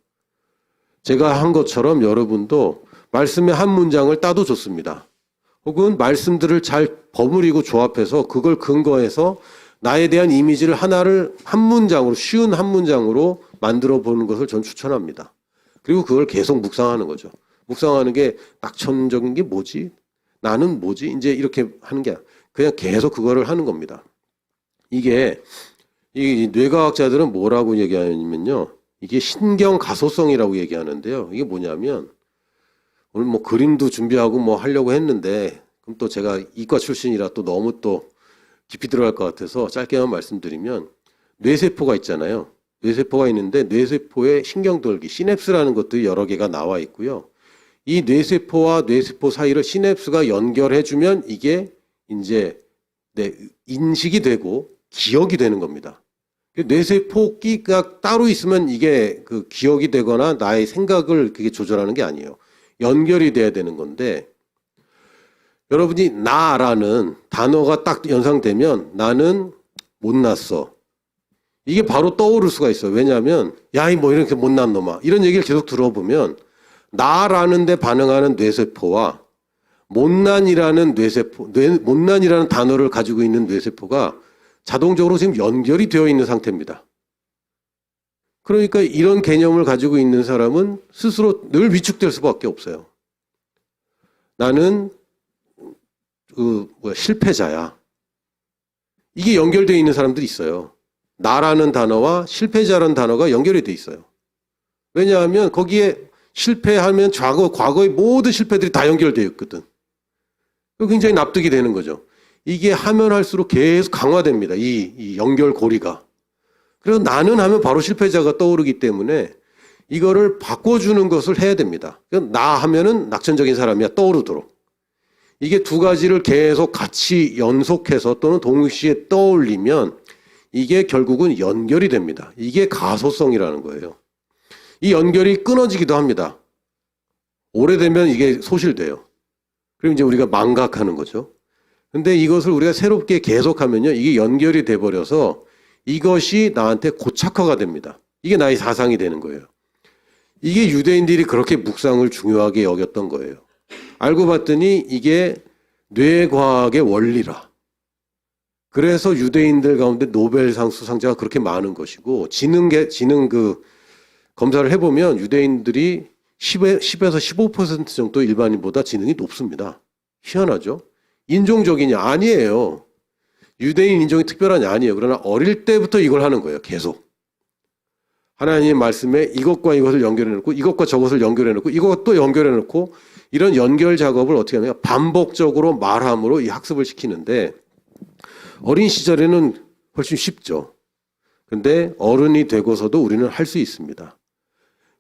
제가 한 것처럼 여러분도 말씀의 한 문장을 따도 좋습니다. 혹은 말씀들을 잘 버무리고 조합해서 그걸 근거해서 나에 대한 이미지를 하나를 한 문장으로 쉬운 한 문장으로 만들어 보는 것을 전 추천합니다. 그리고 그걸 계속 묵상하는 거죠. 묵상하는 게 낙천적인 게 뭐지? 나는 뭐지? 이제 이렇게 하는 게 그냥 계속 그거를 하는 겁니다. 이게 이 뇌과학자들은 뭐라고 얘기하냐면요. 이게 신경 가소성이라고 얘기하는데요. 이게 뭐냐면 오늘 뭐 그림도 준비하고 뭐 하려고 했는데 그럼 또 제가 이과 출신이라 또 너무 또 깊이 들어갈 것 같아서 짧게만 말씀드리면 뇌세포가 있잖아요. 뇌세포가 있는데 뇌세포의 신경돌기, 시냅스라는 것들이 여러 개가 나와 있고요. 이 뇌세포와 뇌세포 사이를 시냅스가 연결해주면 이게 이제 인식이 되고 기억이 되는 겁니다. 뇌세포끼가 따로 있으면 이게 그 기억이 되거나 나의 생각을 그게 조절하는 게 아니에요. 연결이 돼야 되는 건데 여러분이 나라는 단어가 딱 연상되면 나는 못났어. 이게 바로 떠오를 수가 있어요. 왜냐하면 야이 뭐 이렇게 못난 놈아 이런 얘기를 계속 들어보면 나라는 데 반응하는 뇌세포와 못난이라는 못난이라는 단어를 가지고 있는 뇌세포가 자동적으로 지금 연결이 되어 있는 상태입니다. 그러니까 이런 개념을 가지고 있는 사람은 스스로 늘 위축될 수밖에 없어요. 나는 실패자야. 이게 연결되어 있는 사람들이 있어요. 나라는 단어와 실패자라는 단어가 연결이 돼 있어요. 왜냐하면 거기에 실패하면 과거의 모든 실패들이 다 연결되어 있거든. 굉장히 납득이 되는 거죠. 이게 하면 할수록 계속 강화됩니다. 이 연결고리가. 그래서 나는 하면 바로 실패자가 떠오르기 때문에 이거를 바꿔주는 것을 해야 됩니다. 나 하면은 낙천적인 사람이야 떠오르도록. 이게 두 가지를 계속 같이 연속해서 또는 동시에 떠올리면 이게 결국은 연결이 됩니다. 이게 가소성이라는 거예요. 이 연결이 끊어지기도 합니다. 오래되면 이게 소실돼요. 그럼 이제 우리가 망각하는 거죠. 근데 이것을 우리가 새롭게 계속하면요. 이게 연결이 돼버려서 이것이 나한테 고착화가 됩니다. 이게 나의 사상이 되는 거예요. 이게 유대인들이 그렇게 묵상을 중요하게 여겼던 거예요. 알고 봤더니 이게 뇌과학의 원리라. 그래서 유대인들 가운데 노벨상 수상자가 그렇게 많은 것이고 지능 검사를 해보면 유대인들이 10에서 15% 정도 일반인보다 지능이 높습니다. 희한하죠? 인종적이냐? 아니에요. 유대인 인종이 특별하냐? 아니에요. 그러나 어릴 때부터 이걸 하는 거예요. 계속. 하나님의 말씀에 이것과 이것을 연결해놓고 이것과 저것을 연결해놓고 이것도 연결해놓고 이런 연결 작업을 어떻게 하냐? 반복적으로 말함으로 이 학습을 시키는데 어린 시절에는 훨씬 쉽죠. 근데 어른이 되고서도 우리는 할 수 있습니다.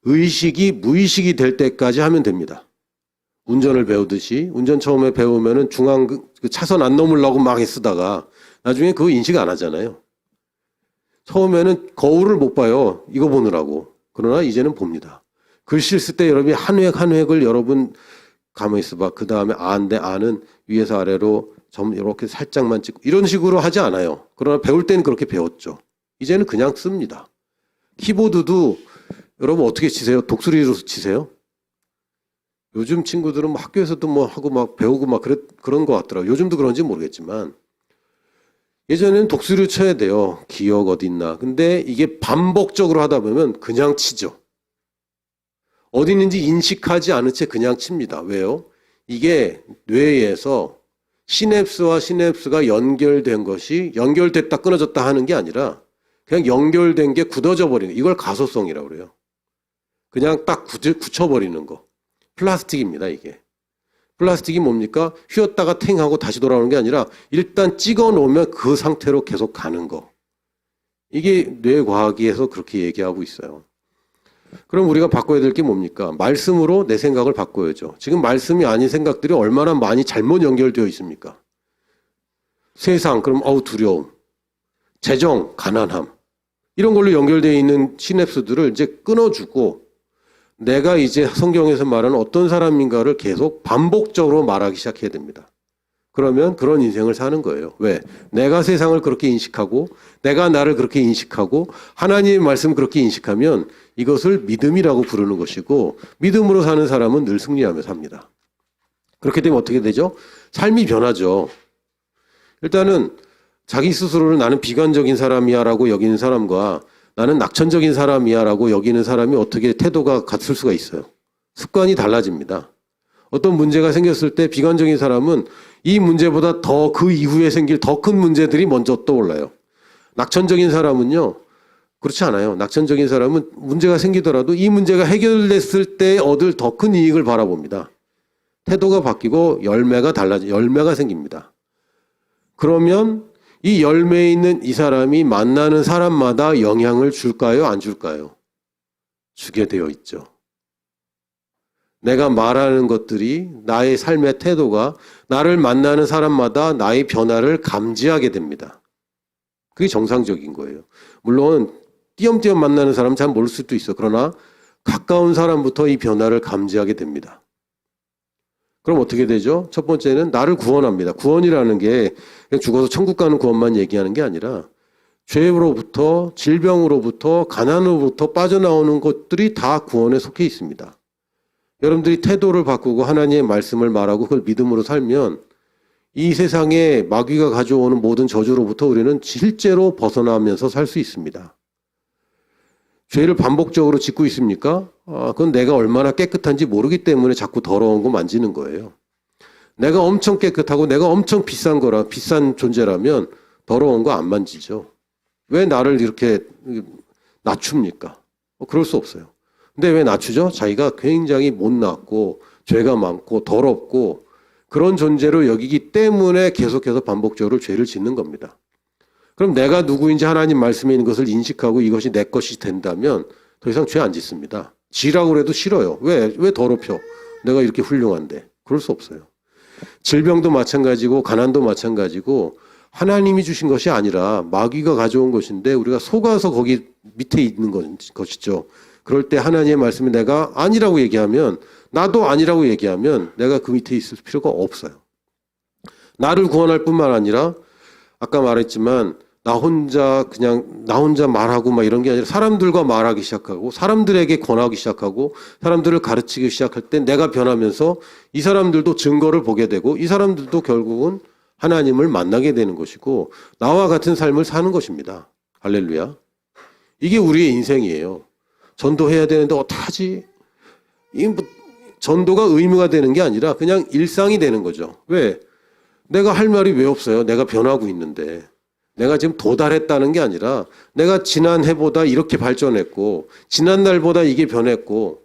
의식이 무의식이 될 때까지 하면 됩니다. 운전을 배우듯이 운전 처음에 배우면은 중앙 그 차선 안 넘으려고 막 쓰다가 나중에 그거 인식 안 하잖아요. 처음에는 거울을 못 봐요. 이거 보느라고. 그러나 이제는 봅니다. 글씨 쓸 때 여러분이 한 획 한 획을 여러분 가만히 있어봐. 그 다음에 아인데 아는 위에서 아래로 점 이렇게 살짝만 찍고 이런 식으로 하지 않아요. 그러나 배울 때는 그렇게 배웠죠. 이제는 그냥 씁니다. 키보드도 여러분 어떻게 치세요? 독수리로 치세요? 요즘 친구들은 뭐 학교에서도 뭐 하고 막 배우고 막 그런 것 같더라고요. 요즘도 그런지 모르겠지만 예전에는 독수리로 쳐야 돼요. 기억 어디 있나. 근데 이게 반복적으로 하다 보면 그냥 치죠. 어디 있는지 인식하지 않은 채 그냥 칩니다. 왜요? 이게 뇌에서 시냅스와 시냅스가 연결된 것이 연결됐다 끊어졌다 하는 게 아니라 그냥 연결된 게 굳어져 버리는 이걸 가소성이라고 그래요. 그냥 딱 굳혀버리는 거. 플라스틱입니다, 이게. 플라스틱이 뭡니까? 휘었다가 탱 하고 다시 돌아오는 게 아니라 일단 찍어 놓으면 그 상태로 계속 가는 거. 이게 뇌과학에서 그렇게 얘기하고 있어요. 그럼 우리가 바꿔야 될 게 뭡니까? 말씀으로 내 생각을 바꿔야죠. 지금 말씀이 아닌 생각들이 얼마나 많이 잘못 연결되어 있습니까? 세상, 그럼 두려움. 재정, 가난함. 이런 걸로 연결되어 있는 시냅스들을 이제 끊어주고 내가 이제 성경에서 말하는 어떤 사람인가를 계속 반복적으로 말하기 시작해야 됩니다. 그러면 그런 인생을 사는 거예요. 왜? 내가 세상을 그렇게 인식하고 내가 나를 그렇게 인식하고 하나님의 말씀을 그렇게 인식하면 이것을 믿음이라고 부르는 것이고 믿음으로 사는 사람은 늘 승리하며 삽니다. 그렇게 되면 어떻게 되죠? 삶이 변하죠. 일단은 자기 스스로를 나는 비관적인 사람이야 라고 여기는 사람과 나는 낙천적인 사람이야 라고 여기는 사람이 어떻게 태도가 같을 수가 있어요. 습관이 달라집니다. 어떤 문제가 생겼을 때 비관적인 사람은 이 문제보다 더 그 이후에 생길 더 큰 문제들이 먼저 떠올라요. 낙천적인 사람은요. 그렇지 않아요. 낙천적인 사람은 문제가 생기더라도 이 문제가 해결됐을 때 얻을 더 큰 이익을 바라봅니다. 태도가 바뀌고 열매가 생깁니다. 그러면 이 열매에 있는 이 사람이 만나는 사람마다 영향을 줄까요? 안 줄까요? 주게 되어 있죠. 내가 말하는 것들이 나의 삶의 태도가 나를 만나는 사람마다 나의 변화를 감지하게 됩니다. 그게 정상적인 거예요. 물론 띄엄띄엄 만나는 사람은 잘 모를 수도 있어. 그러나 가까운 사람부터 이 변화를 감지하게 됩니다. 그럼 어떻게 되죠? 첫 번째는 나를 구원합니다. 구원이라는 게 그냥 죽어서 천국 가는 구원만 얘기하는 게 아니라 죄로부터, 질병으로부터, 가난으로부터 빠져나오는 것들이 다 구원에 속해 있습니다. 여러분들이 태도를 바꾸고 하나님의 말씀을 말하고 그걸 믿음으로 살면 이 세상에 마귀가 가져오는 모든 저주로부터 우리는 실제로 벗어나면서 살 수 있습니다. 죄를 반복적으로 짓고 있습니까? 그건 내가 얼마나 깨끗한지 모르기 때문에 자꾸 더러운 거 만지는 거예요. 내가 엄청 깨끗하고 내가 엄청 비싼 존재라면 더러운 거 안 만지죠. 왜 나를 이렇게 낮춥니까? 그럴 수 없어요. 근데 왜 낮추죠? 자기가 굉장히 못났고 죄가 많고 더럽고 그런 존재로 여기기 때문에 계속해서 반복적으로 죄를 짓는 겁니다. 그럼 내가 누구인지 하나님 말씀에 있는 것을 인식하고 이것이 내 것이 된다면 더 이상 죄 안 짓습니다. 지라고 해도 싫어요. 왜 더럽혀? 내가 이렇게 훌륭한데. 그럴 수 없어요. 질병도 마찬가지고 가난도 마찬가지고 하나님이 주신 것이 아니라 마귀가 가져온 것인데 우리가 속아서 거기 밑에 있는 것이죠. 그럴 때 하나님의 말씀이 내가 아니라고 얘기하면 나도 아니라고 얘기하면 내가 그 밑에 있을 필요가 없어요. 나를 구원할 뿐만 아니라 아까 말했지만 나 혼자 말하고 막 이런 게 아니라 사람들과 말하기 시작하고 사람들에게 권하기 시작하고 사람들을 가르치기 시작할 때 내가 변하면서 이 사람들도 증거를 보게 되고 이 사람들도 결국은 하나님을 만나게 되는 것이고 나와 같은 삶을 사는 것입니다. 할렐루야. 이게 우리의 인생이에요. 전도해야 되는데 어떡하지? 전도가 의무가 되는 게 아니라 그냥 일상이 되는 거죠. 왜? 내가 할 말이 왜 없어요? 내가 변하고 있는데. 내가 지금 도달했다는 게 아니라 내가 지난해보다 이렇게 발전했고 지난날보다 이게 변했고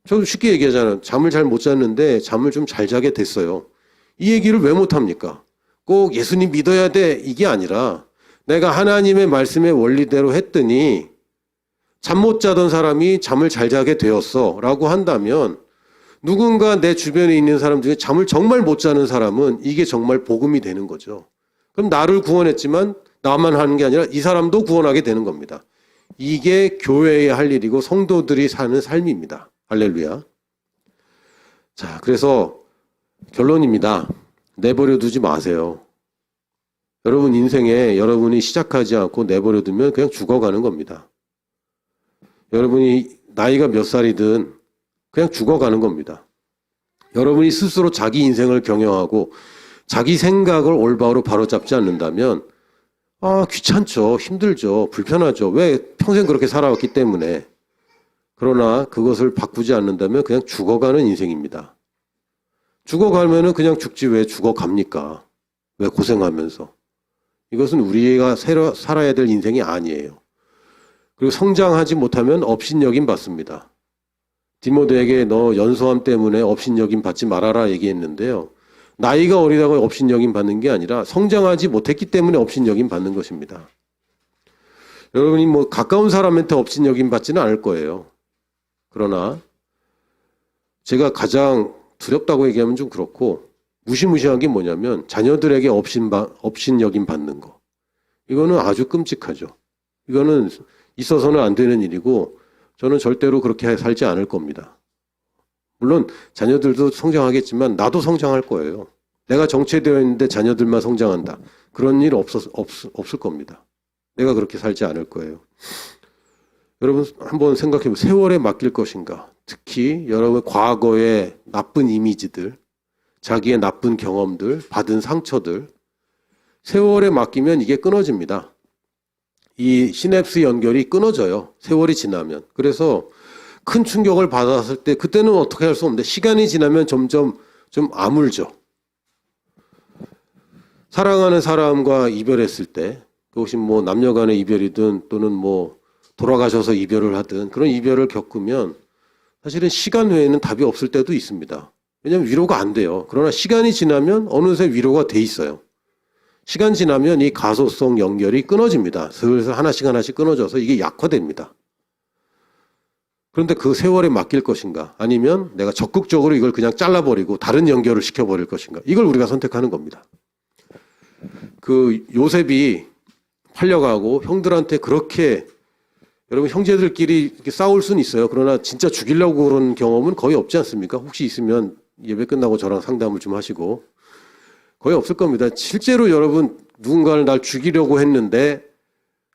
저도 쉽게 얘기하잖아요. 잠을 잘 못 잤는데 잠을 좀 잘 자게 됐어요. 이 얘기를 왜 못합니까? 꼭 예수님 믿어야 돼 이게 아니라 내가 하나님의 말씀의 원리대로 했더니 잠 못 자던 사람이 잠을 잘 자게 되었어 라고 한다면 누군가 내 주변에 있는 사람 중에 잠을 정말 못 자는 사람은 이게 정말 복음이 되는 거죠. 그럼 나를 구원했지만 나만 하는 게 아니라 이 사람도 구원하게 되는 겁니다. 이게 교회의 할 일이고 성도들이 사는 삶입니다. 할렐루야. 자, 그래서 결론입니다. 내버려 두지 마세요. 여러분 인생에 여러분이 시작하지 않고 내버려 두면 그냥 죽어가는 겁니다. 여러분이 나이가 몇 살이든 그냥 죽어가는 겁니다. 여러분이 스스로 자기 인생을 경영하고 자기 생각을 올바로 바로잡지 않는다면 귀찮죠. 힘들죠. 불편하죠. 왜? 평생 그렇게 살아왔기 때문에. 그러나 그것을 바꾸지 않는다면 그냥 죽어가는 인생입니다. 죽어가면은 그냥 죽지 왜 죽어갑니까? 왜 고생하면서. 이것은 우리가 살아야 될 인생이 아니에요. 그리고 성장하지 못하면 업신여김 받습니다. 디모데에게 너 연소함 때문에 업신여김 받지 말아라 얘기했는데요. 나이가 어리다고 업신여김 받는 게 아니라 성장하지 못했기 때문에 업신여김 받는 것입니다. 여러분이 뭐 가까운 사람한테 업신여김 받지는 않을 거예요. 그러나 제가 가장 두렵다고 얘기하면 좀 그렇고 무시무시한 게 뭐냐면 자녀들에게 업신여김 받는 거. 이거는 아주 끔찍하죠. 이거는 있어서는 안 되는 일이고 저는 절대로 그렇게 살지 않을 겁니다. 물론 자녀들도 성장하겠지만 나도 성장할 거예요. 내가 정체되어 있는데 자녀들만 성장한다. 그런 일 없을 겁니다. 내가 그렇게 살지 않을 거예요. 여러분 한번 생각해 보세요. 세월에 맡길 것인가? 특히 여러분 과거의 나쁜 이미지들, 자기의 나쁜 경험들, 받은 상처들 세월에 맡기면 이게 끊어집니다. 이 시냅스 연결이 끊어져요. 세월이 지나면. 그래서 큰 충격을 받았을 때 그때는 어떻게 할 수 없는데 시간이 지나면 점점 좀 아물죠. 사랑하는 사람과 이별했을 때 그것이 뭐 남녀 간의 이별이든 또는 뭐 돌아가셔서 이별을 하든 그런 이별을 겪으면 사실은 시간 외에는 답이 없을 때도 있습니다. 왜냐하면 위로가 안 돼요. 그러나 시간이 지나면 어느새 위로가 돼 있어요. 시간 지나면 이 가소성 연결이 끊어집니다. 슬슬 하나씩 끊어져서 이게 약화됩니다. 그런데 그 세월에 맡길 것인가? 아니면 내가 적극적으로 이걸 그냥 잘라버리고 다른 연결을 시켜버릴 것인가? 이걸 우리가 선택하는 겁니다. 그 요셉이 팔려가고 형들한테 그렇게 여러분 형제들끼리 이렇게 싸울 수는 있어요. 그러나 진짜 죽이려고 그런 경험은 거의 없지 않습니까? 혹시 있으면 예배 끝나고 저랑 상담을 좀 하시고 거의 없을 겁니다. 실제로 여러분 누군가를 날 죽이려고 했는데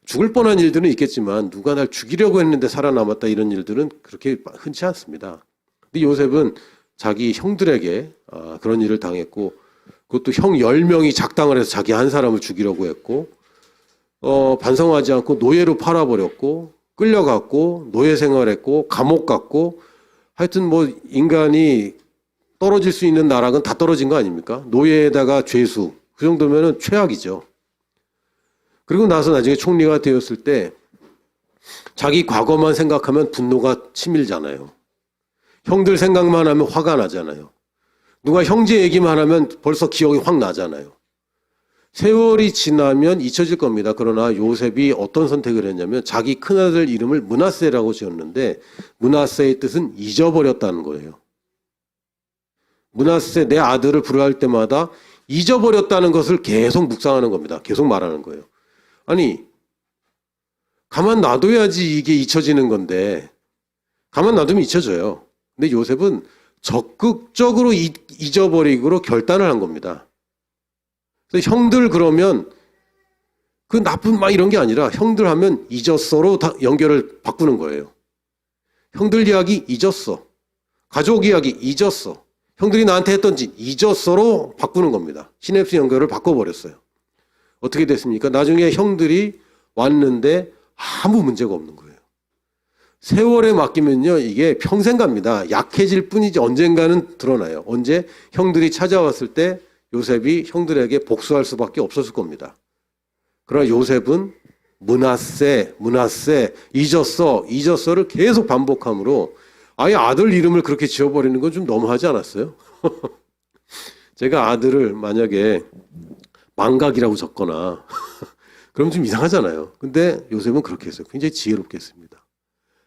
죽을 뻔한 일들은 있겠지만 누가 날 죽이려고 했는데 살아남았다 이런 일들은 그렇게 흔치 않습니다. 근데 요셉은 자기 형들에게 그런 일을 당했고 그것도 형 10명이 작당을 해서 자기 한 사람을 죽이려고 했고 반성하지 않고 노예로 팔아버렸고 끌려갔고 노예 생활했고 감옥 갔고 하여튼 뭐 인간이 떨어질 수 있는 나락은 다 떨어진 거 아닙니까? 노예에다가 죄수 그 정도면은 최악이죠. 그리고 나서 나중에 총리가 되었을 때 자기 과거만 생각하면 분노가 치밀잖아요. 형들 생각만 하면 화가 나잖아요. 누가 형제 얘기만 하면 벌써 기억이 확 나잖아요. 세월이 지나면 잊혀질 겁니다. 그러나 요셉이 어떤 선택을 했냐면 자기 큰아들 이름을 므낫세라고 지었는데 므낫세의 뜻은 잊어버렸다는 거예요. 므낫세 내 아들을 부르할 때마다 잊어버렸다는 것을 계속 묵상하는 겁니다. 계속 말하는 거예요. 아니 가만 놔둬야지 이게 잊혀지는 건데 가만 놔두면 잊혀져요. 근데 요셉은 적극적으로 잊어버리기로 결단을 한 겁니다. 그래서 형들 그러면 그 나쁜 말 이런 게 아니라 형들 하면 잊었어로 다 연결을 바꾸는 거예요. 형들 이야기 잊었어. 가족 이야기 잊었어. 형들이 나한테 했던 짓 잊었어로 바꾸는 겁니다. 시냅스 연결을 바꿔버렸어요. 어떻게 됐습니까? 나중에 형들이 왔는데 아무 문제가 없는 거예요. 세월에 맡기면요 이게 평생 갑니다. 약해질 뿐이지 언젠가는 드러나요. 언제 형들이 찾아왔을 때 요셉이 형들에게 복수할 수밖에 없었을 겁니다. 그러나 요셉은 므낫세 잊었어를 계속 반복함으로 아예 아들 이름을 그렇게 지어버리는 건 좀 너무하지 않았어요? 제가 아들을 만약에 망각이라고 적거나 그럼 좀 이상하잖아요. 근데 요셉은 그렇게 했어요. 굉장히 지혜롭게 했습니다.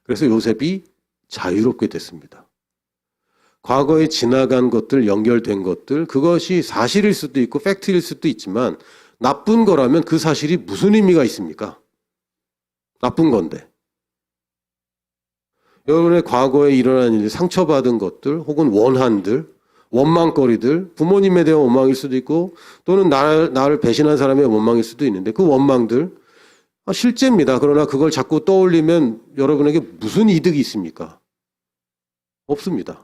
그래서 요셉이 자유롭게 됐습니다. 과거에 지나간 것들, 연결된 것들, 그것이 사실일 수도 있고 팩트일 수도 있지만 나쁜 거라면 그 사실이 무슨 의미가 있습니까? 나쁜 건데. 여러분의 과거에 일어난 일, 상처받은 것들, 혹은 원한들, 원망거리들, 부모님에 대한 원망일 수도 있고 또는 나를 배신한 사람의 원망일 수도 있는데 그 원망들 실제입니다. 그러나 그걸 자꾸 떠올리면 여러분에게 무슨 이득이 있습니까? 없습니다.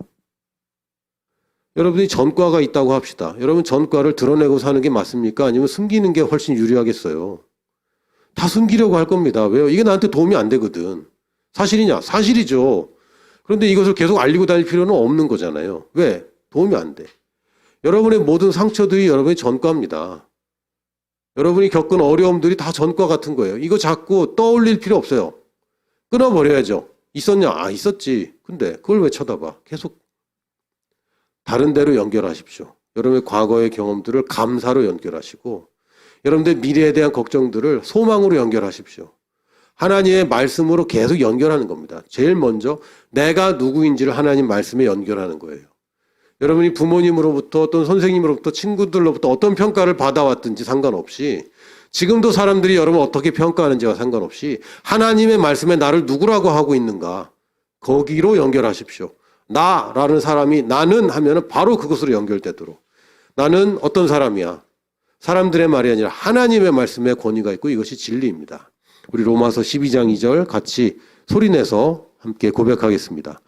여러분이 전과가 있다고 합시다. 여러분 전과를 드러내고 사는 게 맞습니까? 아니면 숨기는 게 훨씬 유리하겠어요? 다 숨기려고 할 겁니다. 왜요? 이게 나한테 도움이 안 되거든. 사실이냐? 사실이죠. 그런데 이것을 계속 알리고 다닐 필요는 없는 거잖아요. 왜? 도움이 안 돼. 여러분의 모든 상처들이 여러분의 전과입니다. 여러분이 겪은 어려움들이 다 전과 같은 거예요. 이거 자꾸 떠올릴 필요 없어요. 끊어버려야죠. 있었냐? 있었지. 근데 그걸 왜 쳐다봐? 계속 다른 데로 연결하십시오. 여러분의 과거의 경험들을 감사로 연결하시고 여러분들의 미래에 대한 걱정들을 소망으로 연결하십시오. 하나님의 말씀으로 계속 연결하는 겁니다. 제일 먼저 내가 누구인지를 하나님 말씀에 연결하는 거예요. 여러분이 부모님으로부터 또는 선생님으로부터 친구들로부터 어떤 평가를 받아왔든지 상관없이 지금도 사람들이 여러분 어떻게 평가하는지와 상관없이 하나님의 말씀에 나를 누구라고 하고 있는가 거기로 연결하십시오. 나라는 사람이 나는 하면 바로 그것으로 연결되도록 나는 어떤 사람이야. 사람들의 말이 아니라 하나님의 말씀에 권위가 있고 이것이 진리입니다. 우리 로마서 12장 2절 같이 소리내서 함께 고백하겠습니다.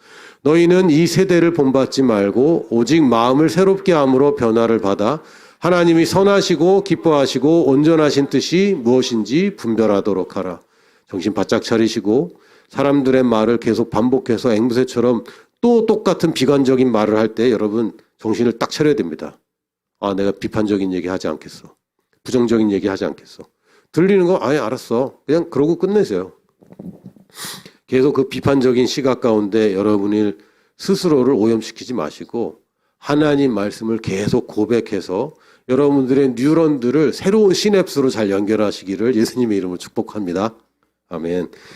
너희는 이 세대를 본받지 말고 오직 마음을 새롭게 함으로 변화를 받아 하나님이 선하시고 기뻐하시고 온전하신 뜻이 무엇인지 분별하도록 하라. 정신 바짝 차리시고 사람들의 말을 계속 반복해서 앵무새처럼 또 똑같은 비관적인 말을 할 때 여러분 정신을 딱 차려야 됩니다. 내가 비판적인 얘기 하지 않겠어. 부정적인 얘기 하지 않겠어. 들리는 거 알았어. 그냥 그러고 끝내세요. 계속 그 비판적인 시각 가운데 여러분이 스스로를 오염시키지 마시고 하나님 말씀을 계속 고백해서 여러분들의 뉴런들을 새로운 시냅스로 잘 연결하시기를 예수님의 이름으로 축복합니다. 아멘.